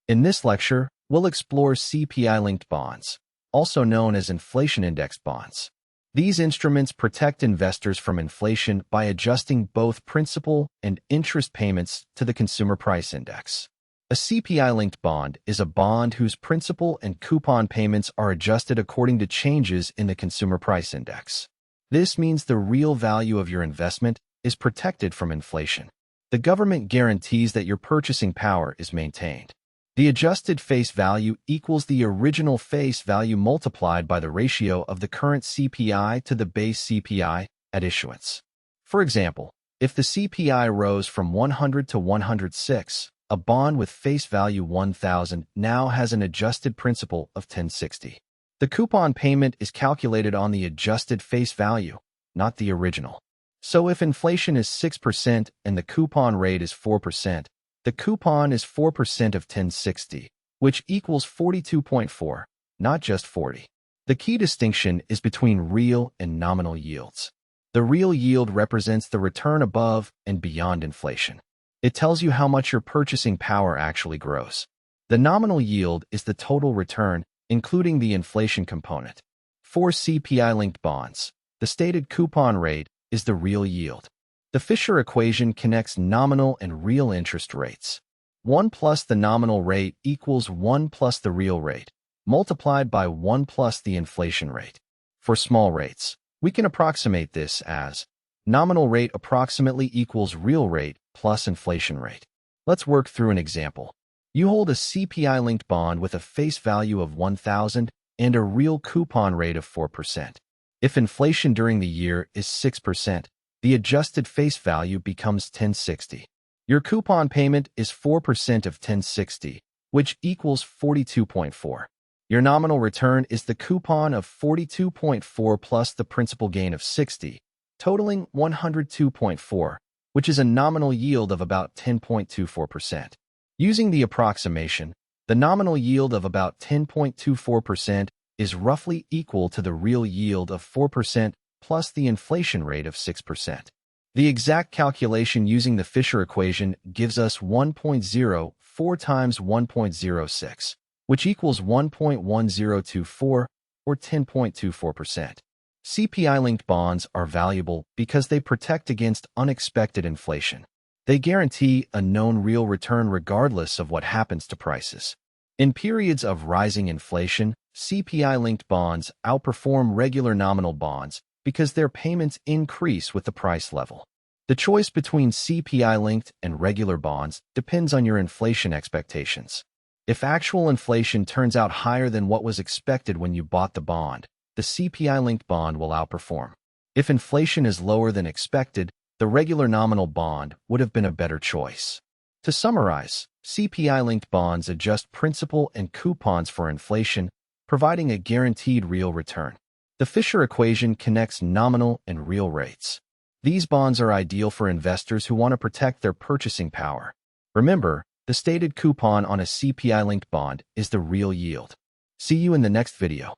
In this lecture, we'll explore CPI-linked bonds, also known as inflation-indexed bonds. These instruments protect investors from inflation by adjusting both principal and interest payments to the consumer price index. A CPI-linked bond is a bond whose principal and coupon payments are adjusted according to changes in the consumer price index. This means the real value of your investment is protected from inflation. The government guarantees that your purchasing power is maintained. The adjusted face value equals the original face value multiplied by the ratio of the current CPI to the base CPI at issuance. For example, if the CPI rose from 100 to 106, a bond with face value 1,000 now has an adjusted principal of 1060. The coupon payment is calculated on the adjusted face value, not the original. So if inflation is 6% and the coupon rate is 4%, the coupon is 4% of 1060, which equals 42.4, not just 40. The key distinction is between real and nominal yields. The real yield represents the return above and beyond inflation. It tells you how much your purchasing power actually grows. The nominal yield is the total return, including the inflation component. For CPI-linked bonds, the stated coupon rate is the real yield. The Fisher equation connects nominal and real interest rates. 1 plus the nominal rate equals 1 plus the real rate, multiplied by 1 plus the inflation rate. For small rates, we can approximate this as nominal rate approximately equals real rate plus inflation rate. Let's work through an example. You hold a CPI-linked bond with a face value of 1,000 and a real coupon rate of 4%. If inflation during the year is 6%, the adjusted face value becomes 1060. Your coupon payment is 4% of 1060, which equals 42.4. Your nominal return is the coupon of 42.4 plus the principal gain of 60, totaling 102.4, which is a nominal yield of about 10.24%. Using the approximation, the nominal yield of about 10.24% is roughly equal to the real yield of 4% plus the inflation rate of 6%. The exact calculation using the Fisher equation gives us 1.04 times 1.06, which equals 1.1024 or 10.24%. CPI-linked bonds are valuable because they protect against unexpected inflation. They guarantee a known real return regardless of what happens to prices. In periods of rising inflation, CPI-linked bonds outperform regular nominal bonds because their payments increase with the price level. The choice between CPI-linked and regular bonds depends on your inflation expectations. If actual inflation turns out higher than what was expected when you bought the bond, the CPI-linked bond will outperform. If inflation is lower than expected, the regular nominal bond would have been a better choice. To summarize, CPI-linked bonds adjust principal and coupons for inflation, providing a guaranteed real return. The Fisher equation connects nominal and real rates. These bonds are ideal for investors who want to protect their purchasing power. Remember, the stated coupon on a CPI-linked bond is the real yield. See you in the next video.